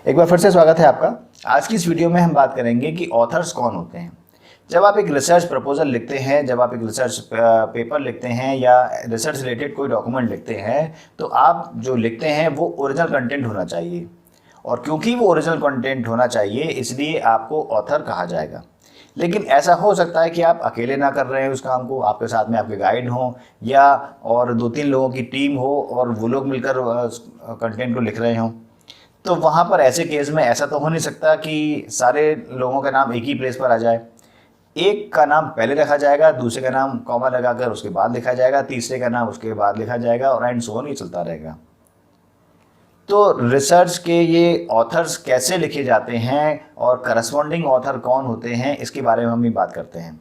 एक बार फिर से स्वागत है आपका। आज की इस वीडियो में हम बात करेंगे कि ऑथर्स कौन होते हैं। जब आप एक रिसर्च प्रपोजल लिखते हैं, जब आप एक रिसर्च पेपर लिखते हैं या रिसर्च रिलेटेड कोई डॉक्यूमेंट लिखते हैं, तो आप जो लिखते हैं वो ओरिजिनल कंटेंट होना चाहिए। और क्योंकि वो ओरिजिनल कंटेंट होना चाहिए इसलिए आपको ऑथर कहा जाएगा। लेकिन ऐसा हो सकता है कि आप अकेले ना कर रहे हैं उस काम को, आपके साथ में आपके गाइड हों या और 2-3 लोगों की टीम हो और वो लोग मिलकर कंटेंट को लिख रहे हों। तो वहाँ पर ऐसे केस में ऐसा तो हो नहीं सकता कि सारे लोगों का नाम एक ही प्लेस पर आ जाए। एक का नाम पहले रखा जाएगा, दूसरे का नाम कॉमा लगाकर उसके बाद लिखा जाएगा, तीसरे का नाम उसके बाद लिखा जाएगा और एंड सो ऑन, ये चलता रहेगा। तो रिसर्च के ये ऑथर्स कैसे लिखे जाते हैं और करस्पॉन्डिंग ऑथर कौन होते हैं, इसके बारे में हम ही बात करते हैं।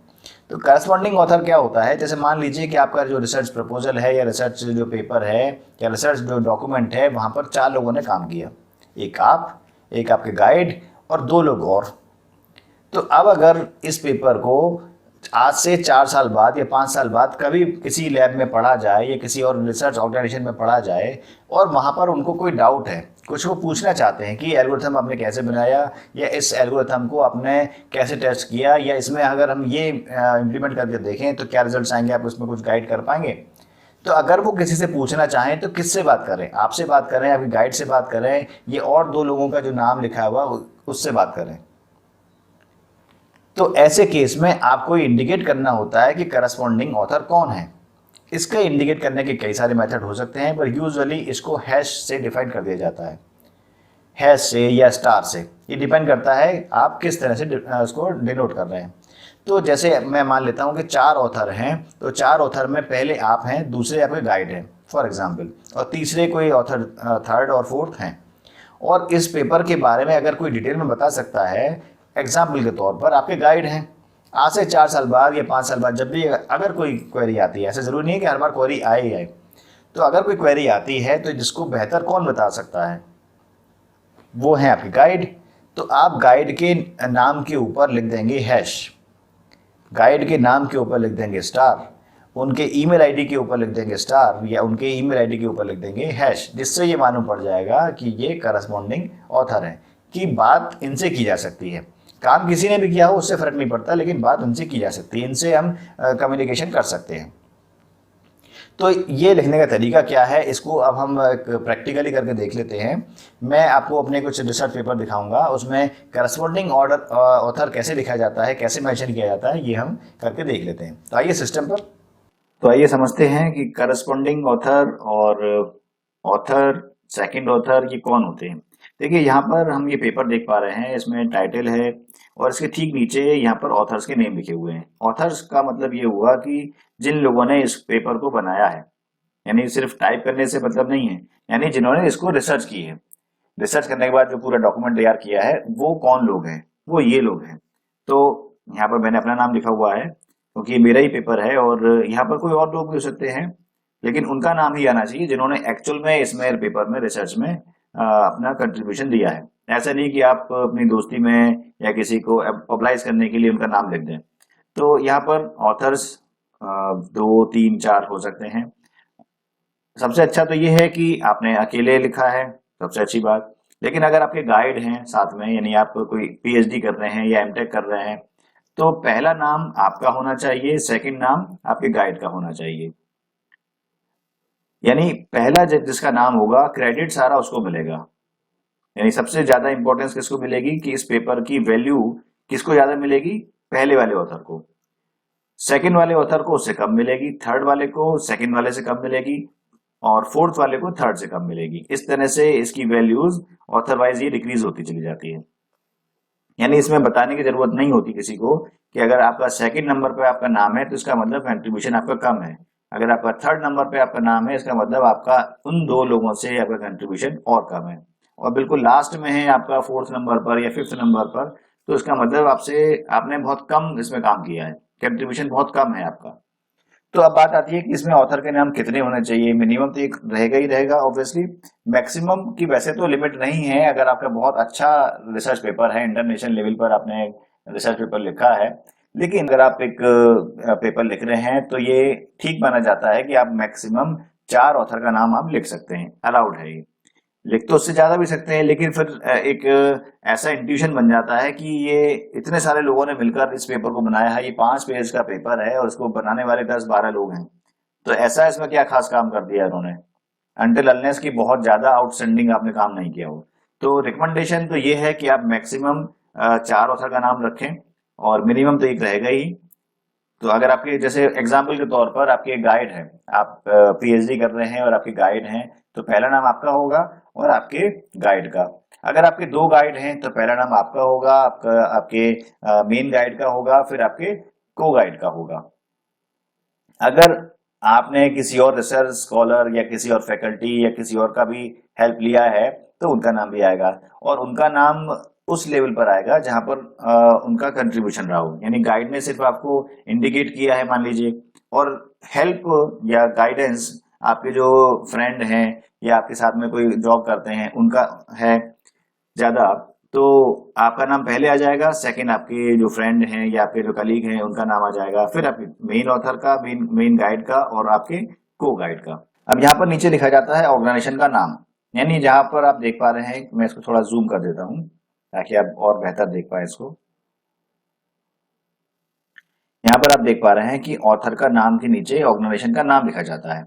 तो करस्पॉन्डिंग ऑथर क्या होता है? जैसे मान लीजिए कि आपका जो रिसर्च प्रपोजल है या रिसर्च जो पेपर है या रिसर्च जो डॉक्यूमेंट है, वहाँ पर 4 लोगों ने काम किया। एक आप, एक आपके गाइड और 2 लोग और। तो अब अगर इस पेपर को आज से 4 साल बाद या 5 साल बाद कभी किसी लैब में पढ़ा जाए या किसी और रिसर्च ऑर्गेनाइजेशन में पढ़ा जाए और वहाँ पर उनको कोई डाउट है, कुछ वो पूछना चाहते हैं कि एल्गोरिथम आपने कैसे बनाया या इस एल्गोरिथम को आपने कैसे टेस्ट किया या इसमें अगर हम ये इम्प्लीमेंट करके देखें तो क्या रिजल्ट आएंगे, आप उसमें कुछ गाइड कर पाएंगे। तो अगर वो किसी से पूछना चाहें तो किससे बात करें? आपसे बात करें, आपके गाइड से बात करें, ये और 2 लोगों का जो नाम लिखा हुआ उससे बात करें। तो ऐसे केस में आपको इंडिकेट करना होता है कि करस्पॉन्डिंग ऑथर कौन है। इसका इंडिकेट करने के कई सारे मेथड हो सकते हैं, पर यूजुअली इसको हैश से डिफाइन कर दिया जाता है, हैश से या स्टार से। ये डिपेंड करता है आप किस तरह से उसको डिनोट कर रहे हैं। तो जैसे मैं मान लेता हूँ कि 4 ऑथर हैं, तो 4 ऑथर में पहले आप हैं, दूसरे आपके गाइड हैं फॉर एग्जाम्पल, और तीसरे कोई ऑथर थर्ड और फोर्थ हैं। और इस पेपर के बारे में अगर कोई डिटेल में बता सकता है, एग्जाम्पल के तौर पर आपके गाइड हैं। आज से 4 साल बाद या 5 साल बाद जब भी अगर कोई क्वेरी आती है, ऐसा ज़रूरी नहीं है कि हर बार क्वेरी आए ही आए, तो अगर कोई क्वेरी आती है तो जिसको बेहतर कौन बता सकता है, वो है आपके गाइड। तो आप गाइड के नाम के ऊपर लिख देंगे हैश, गाइड के नाम के ऊपर लिख देंगे स्टार, उनके ईमेल आईडी के ऊपर लिख देंगे स्टार या उनके ईमेल आईडी के ऊपर लिख देंगे हैश, जिससे ये मालूम पड़ जाएगा कि ये करस्पॉन्डिंग ऑथर है, कि बात इनसे की जा सकती है। काम किसी ने भी किया हो उससे फर्क नहीं पड़ता, लेकिन बात उनसे की जा सकती है, इनसे हम कम्युनिकेशन कर सकते हैं। तो ये लिखने का तरीका क्या है, इसको अब हम प्रैक्टिकली करके देख लेते हैं। मैं आपको अपने कुछ रिसर्च पेपर दिखाऊंगा, उसमें करस्पॉन्डिंग ऑथर कैसे लिखा जाता है, कैसे मेंशन किया जाता है, ये हम करके देख लेते हैं। तो आइए सिस्टम पर, तो आइए समझते हैं कि करस्पॉन्डिंग ऑथर और ऑथर, सेकंड ऑथर, ये कौन होते हैं। देखिए यहाँ पर हम ये पेपर देख पा रहे हैं, इसमें टाइटल है और इसके ठीक नीचे यहाँ पर ऑथर्स के नेम लिखे हुए हैं। ऑथर्स का मतलब ये हुआ कि जिन लोगों ने इस पेपर को बनाया है, यानी सिर्फ टाइप करने से मतलब नहीं है, यानी जिन्होंने इसको रिसर्च की है, रिसर्च करने के बाद जो पूरा डॉक्यूमेंट तैयार किया है, वो कौन लोग हैं, वो ये लोग हैं। तो यहाँ पर मैंने अपना नाम लिखा हुआ है क्योंकि ये मेरा ही पेपर है, और यहाँ पर कोई और लोग भी हो सकते हैं, लेकिन उनका नाम ही आना चाहिए जिन्होंने एक्चुअल में इसमें पेपर में रिसर्च में अपना कंट्रीब्यूशन दिया है। ऐसा नहीं कि आप अपनी दोस्ती में या किसी को पब्लाइज करने के लिए उनका नाम लिख दें। तो यहाँ पर ऑथर्स 2, 3, 4 हो सकते हैं। सबसे अच्छा तो ये है कि आपने अकेले लिखा है, सबसे अच्छी बात। लेकिन अगर आपके गाइड हैं साथ में, यानी आप कोई पीएचडी कर रहे हैं या एमटेक कर रहे हैं, तो पहला नाम आपका होना चाहिए, सेकंड नाम आपके गाइड का होना चाहिए। यानी पहला जिसका नाम होगा, क्रेडिट सारा उसको मिलेगा। यानी सबसे ज्यादा इंपॉर्टेंस किसको मिलेगी कि इस पेपर की वैल्यू किसको ज्यादा मिलेगी, पहले वाले ऑथर को। सेकंड वाले ऑथर को उससे कम मिलेगी, थर्ड वाले को सेकंड वाले से कम मिलेगी, और फोर्थ वाले को थर्ड से कम मिलेगी। इस तरह से इसकी वैल्यूज ऑथर वाइज ये डिक्रीज होती चली जाती है। यानी इसमें बताने की जरूरत नहीं होती किसी को कि अगर आपका सेकंड नंबर पे आपका नाम है तो इसका मतलब कंट्रीब्यूशन आपका कम है, अगर आपका थर्ड नंबर पे आपका नाम है इसका मतलब आपका उन 2 लोगों से आपका कंट्रीब्यूशन और कम है, और बिल्कुल लास्ट में है आपका फोर्थ नंबर पर या फिफ्थ नंबर पर, तो इसका मतलब आपने बहुत कम इसमें काम किया है, कंट्रीब्यूशन बहुत कम है आपका। तो अब बात आती है कि इसमें ऑथर के नाम कितने होने चाहिए। मिनिमम तो एक रहेगा ही रहेगा ऑब्वियसली, मैक्सिमम की वैसे तो लिमिट नहीं है। अगर आपका बहुत अच्छा रिसर्च पेपर है, इंटरनेशनल लेवल पर आपने रिसर्च पेपर लिखा है, लेकिन अगर आप एक पेपर लिख रहे हैं तो ये ठीक माना जाता है कि आप मैक्सिमम 4 ऑथर का नाम आप लिख सकते हैं, अलाउड है ये। लिख तो उससे ज्यादा भी सकते हैं, लेकिन फिर एक ऐसा इंट्यूशन बन जाता है कि ये इतने सारे लोगों ने मिलकर इस पेपर को बनाया है, ये 5 पेज का पेपर है और इसको बनाने वाले 10-12 लोग हैं, तो ऐसा इसमें क्या खास काम कर दिया इन्होंने, अनटिल अनलेस की बहुत ज्यादा आउटस्टैंडिंग आपने काम नहीं किया हो। तो रिकमेंडेशन तो ये है कि आप मैक्सिमम 4 ऑथर का नाम रखें और मिनिमम तो एक रहेगा ही। तो अगर आपके जैसे एग्जाम्पल के तौर पर आपके गाइड है, आप पीएचडी कर रहे हैं और आपके गाइड हैं, तो पहला नाम आपका होगा और आपके गाइड का। अगर आपके 2 गाइड हैं तो पहला नाम आपका होगा, आपका आपके मेन गाइड का होगा, फिर आपके को गाइड का होगा। अगर आपने किसी और रिसर्च स्कॉलर या किसी और फैकल्टी या किसी और का भी हेल्प लिया है तो उनका नाम भी आएगा, और उनका नाम उस लेवल पर आएगा जहां पर उनका कंट्रीब्यूशन रहा हो। यानी गाइड ने सिर्फ आपको इंडिकेट किया है मान लीजिए, और हेल्प या गाइडेंस आपके जो फ्रेंड हैं या आपके साथ में कोई जॉब करते हैं उनका है ज्यादा, तो आपका नाम पहले आ जाएगा, सेकंड आपके जो फ्रेंड हैं या आपके जो कलीग हैं उनका नाम आ जाएगा, फिर आपके मेन ऑथर का, मेन गाइड का और आपके को गाइड का। अब यहाँ पर नीचे लिखा जाता है ऑर्गेनाइजेशन का नाम, यानी जहां पर आप देख पा रहे हैं, मैं इसको थोड़ा जूम कर देता हूँ ताकि आप और बेहतर देख पाए इसको। यहाँ पर आप देख पा रहे हैं कि ऑथर का नाम के नीचे ऑर्गेनाइजेशन का नाम लिखा जाता है।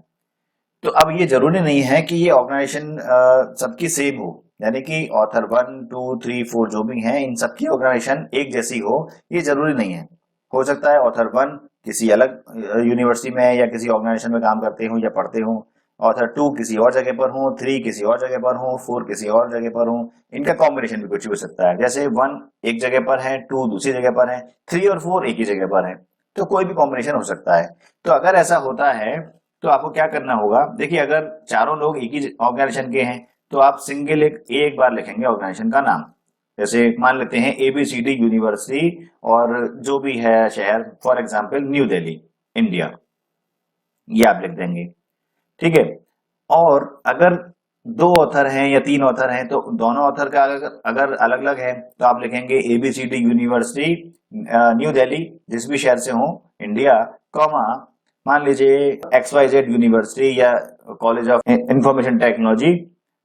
तो अब ये जरूरी नहीं है कि ये ऑर्गेनाइजेशन सबकी सेम हो, यानी कि ऑथर 1, 2, 3, 4 जो भी हैं इन सबकी ऑर्गेनाइजेशन एक जैसी हो, ये जरूरी नहीं है। हो सकता है ऑथर 1 किसी अलग यूनिवर्सिटी में या किसी ऑर्गेनाइजेशन में काम करते हो या पढ़ते हो, ऑथर 2 किसी और जगह पर हो, 3 किसी और जगह पर हो, 4 किसी और जगह पर हो। इनका कॉम्बिनेशन भी कुछ भी हो सकता है, जैसे 1 एक जगह पर है, 2 दूसरी जगह पर है, 3 और 4 एक ही जगह पर है, तो कोई भी कॉम्बिनेशन हो सकता है। तो अगर ऐसा होता है तो आपको क्या करना होगा, देखिए अगर चारों लोग एक ही ऑर्गेनाइजेशन के हैं तो आप सिंगल एक बार लिखेंगे ऑर्गेनाइजेशन का नाम। जैसे मान लेते हैं एबीसीडी यूनिवर्सिटी और जो भी है शहर, for example new Delhi India, ये आप लिख देंगे, ठीक है। और अगर 2 ऑथर हैं या 3 ऑथर हैं तो दोनों ऑथर का अगर अलग अलग है तो आप लिखेंगे एबीसीडी यूनिवर्सिटी न्यू दिल्ली, जिस भी शहर से हो इंडिया, कॉमा मान लीजिए XYZ यूनिवर्सिटी या college of information technology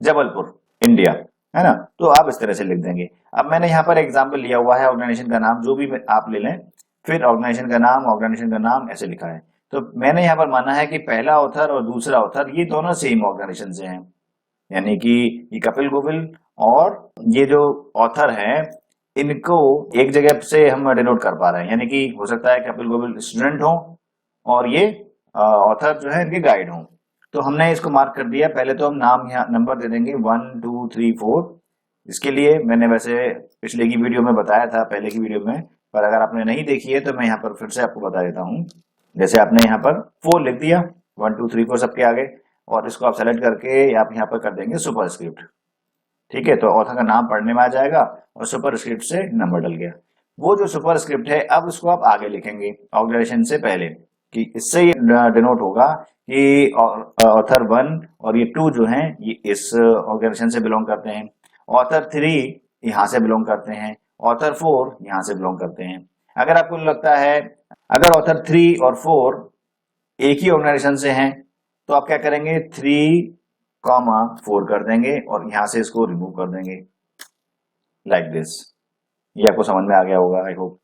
Jabalpur India, है ना। तो आप इस तरह से लिख देंगे। अब मैंने यहाँ पर एग्जाम्पल लिया हुआ है ऑर्गेनाइजेशन का नाम, जो भी आप ले लें, फिर ऑर्गेनाइजेशन का नाम ऐसे लिखा है। तो मैंने यहाँ पर माना है कि पहला ऑथर और दूसरा ऑथर ये दोनों सेम ऑर्गेनाइजेशन से हैं, यानी कि ये कपिल गोविल और ये जो ऑथर हैं इनको एक जगह से हम डिनोट कर पा रहे हैं, यानी कि हो सकता है कपिल गोविल स्टूडेंट हो और ये ऑथर जो है इनके गाइड हो। तो हमने इसको मार्क कर दिया। पहले तो हम नाम यहाँ नंबर दे देंगे 1, 2, 3, 4। इसके लिए मैंने वैसे पिछले की वीडियो में बताया था, पहले की वीडियो में, पर अगर आपने नहीं देखी है तो मैं यहाँ पर फिर से आपको बता देता हूँ। जैसे आपने यहाँ पर 4 लिख दिया, 1, 2, 3, 4 सबके आगे, और इसको आप सेलेक्ट करके आप यहाँ पर कर देंगे सुपरस्क्रिप्ट, ठीक है। तो ऑथर का नाम पढ़ने में आ जाएगा और सुपरस्क्रिप्ट से नंबर डल गया। वो जो सुपरस्क्रिप्ट है अब उसको आप आगे लिखेंगे ऑर्गेनाइजेशन से पहले, कि इससे ये डिनोट होगा कि ऑथर 1 और ये 2 जो हैं ये इस ऑर्गेनाइजेशन से बिलोंग करते हैं, ऑथर 3 यहाँ से बिलोंग करते हैं, ऑथर 4 यहाँ से बिलोंग करते हैं। अगर आपको लगता है अगर ऑथर 3 और 4 एक ही ऑर्गेनाइजेशन से हैं तो आप क्या करेंगे, 3, 4 कर देंगे और यहां से इसको रिमूव कर देंगे, लाइक दिस। ये आपको समझ में आ गया होगा आई होप।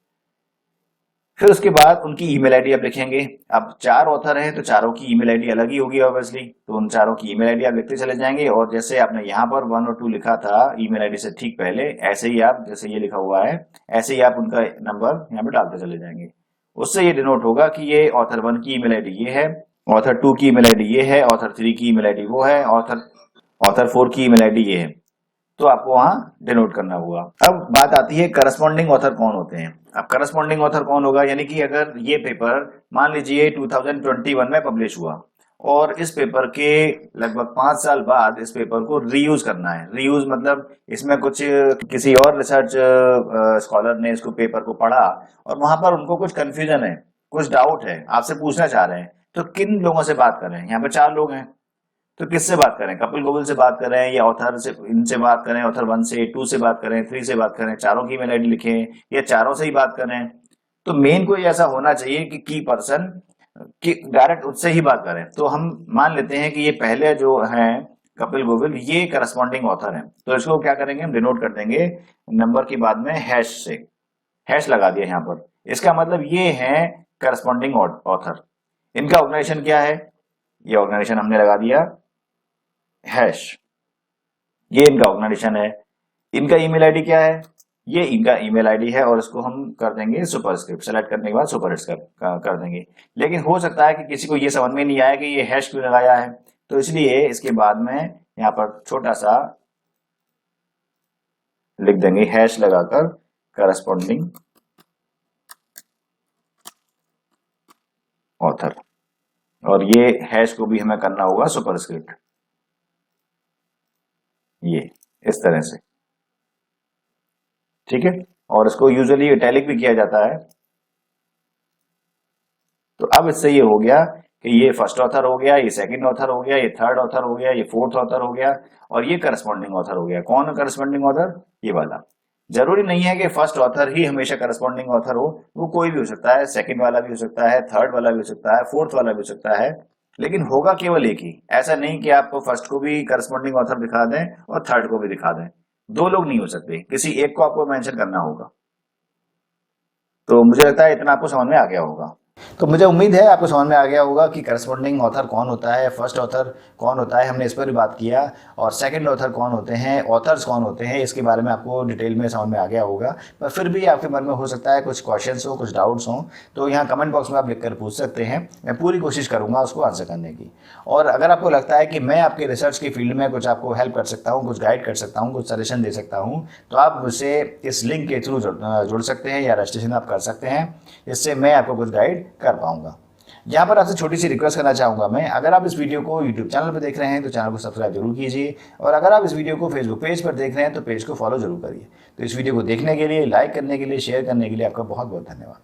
फिर उसके बाद उनकी ईमेल आईडी आप लिखेंगे। अब 4 ऑथर हैं तो चारों की ईमेल आईडी अलग ही होगी ऑब्वियसली, तो उन चारों की ईमेल आईडी आप लिखते चले जाएंगे, और जैसे आपने यहाँ पर 1 और 2 लिखा था ईमेल आईडी से ठीक पहले, ऐसे ही आप जैसे ये लिखा हुआ है ऐसे ही आप उनका नंबर यहाँ पे डालते चले जाएंगे। उससे ये डिनोट होगा कि ये ऑथर 1 की ईमेल आईडी ये है, ऑथर 2 की ईमेल आईडी ये है, ऑथर 3 की ईमेल आईडी वो है, ऑथर 4 की ईमेल आईडी ये है। तो आपको वहां डिनोट करना होगा। अब बात आती है करस्पॉन्डिंग ऑथर कौन होते हैं। अब करस्पॉन्डिंग ऑथर कौन होगा, यानी कि अगर ये पेपर मान लीजिए 2021 में पब्लिश हुआ और इस पेपर के लगभग 5 साल बाद इस पेपर को रीयूज करना है। रीयूज मतलब इसमें कुछ किसी और रिसर्च स्कॉलर ने इसको पेपर को पढ़ा और वहां पर उनको कुछ कंफ्यूजन है, कुछ डाउट है, आपसे पूछना चाह रहे हैं, तो किन लोगों से बात करें। यहाँ पे 4 लोग हैं तो किससे बात करें, कपिल गोविल से बात करें या ऑथर से, इनसे बात करें, ऑथर 1 से, 2 से बात करें, 3 से बात करें, चारों की ईमेल आईडी लिखें या चारों से ही बात करें। तो मेन कोई ऐसा होना चाहिए कि की पर्सन कि डायरेक्ट उससे ही बात करें। तो हम मान लेते हैं कि ये पहले जो हैं कपिल गोविल, ये करस्पॉन्डिंग ऑथर है। तो इसको क्या करेंगे, हम डिनोट कर देंगे नंबर के बाद में हैश से, हैश लगा दिया यहाँ पर। इसका मतलब ये है करस्पॉन्डिंग ऑथर। इनका ऑर्गेनाइजेशन क्या है, ये ऑर्गेनाइजेशन हमने लगा दिया हैश, ये इनका ऑर्गेनाइजेशन है। इनका ईमेल आईडी क्या है, ये इनका ईमेल आईडी है, और इसको हम कर देंगे सुपरस्क्रिप्ट, सेलेक्ट करने के बाद सुपरस्क्रिप्ट कर देंगे। लेकिन हो सकता है कि किसी को ये समझ में नहीं आया कि ये हैश क्यों लगाया है, तो इसलिए इसके बाद में यहाँ पर छोटा सा लिख देंगे हैश लगाकर करस्पॉन्डिंग ऑथर, और ये हैश को भी हमें करना होगा सुपरस्क्रिप्ट, ये इस तरह से, ठीक है। और इसको यूजुअली इटैलिक भी किया जाता है। तो अब इससे ये हो गया कि ये फर्स्ट ऑथर हो गया, ये सेकंड ऑथर हो गया, ये थर्ड ऑथर हो गया, ये फोर्थ ऑथर हो गया, और ये करस्पॉन्डिंग ऑथर हो गया। कौन करस्पॉन्डिंग ऑथर, ये वाला। जरूरी नहीं है कि फर्स्ट ऑथर ही हमेशा करस्पॉन्डिंग ऑथर हो, वो कोई भी हो सकता है, सेकंड वाला भी हो सकता है, थर्ड वाला भी हो सकता है, फोर्थ वाला भी हो सकता है, लेकिन होगा केवल एक ही। ऐसा नहीं कि आपको फर्स्ट को भी करस्पॉन्डिंग ऑथर दिखा दें और थर्ड को भी दिखा दें, दो लोग नहीं हो सकते, किसी एक को आपको मेंशन करना होगा। तो मुझे लगता है इतना आपको समझ में आ गया होगा। तो मुझे उम्मीद है आपको समझ में आ गया होगा कि करस्पॉन्डिंग ऑथर कौन होता है, फर्स्ट ऑथर कौन होता है, हमने इस पर भी बात किया, और सेकंड ऑथर कौन होते हैं, ऑथर्स कौन होते हैं, इसके बारे में आपको डिटेल में समझ में आ गया होगा। पर फिर भी आपके मन में हो सकता है कुछ क्वेश्चंस हो, कुछ डाउट्स हों, तो यहाँ कमेंट बॉक्स में आप लिखकर पूछ सकते हैं, मैं पूरी कोशिश करूँगा उसको आंसर करने की। और अगर आपको लगता है कि मैं आपके रिसर्च की फील्ड में कुछ आपको हेल्प कर सकता हूँ, कुछ गाइड कर सकता हूँ, कुछ सजेशन दे सकता हूँ, तो आप मुझसे इस लिंक के थ्रू जुड़ सकते हैं या रजिस्ट्रेशन आप कर सकते हैं, जिससे मैं आपको कुछ गाइड कर पाऊँगा। यहाँ पर आपसे छोटी सी रिक्वेस्ट करना चाहूँगा मैं, अगर आप इस वीडियो को YouTube चैनल पर देख रहे हैं तो चैनल को सब्सक्राइब जरूर कीजिए, और अगर आप इस वीडियो को Facebook पेज पर देख रहे हैं तो पेज को फॉलो जरूर करिए। तो इस वीडियो को देखने के लिए, लाइक करने के लिए, शेयर करने के लिए आपका बहुत बहुत धन्यवाद।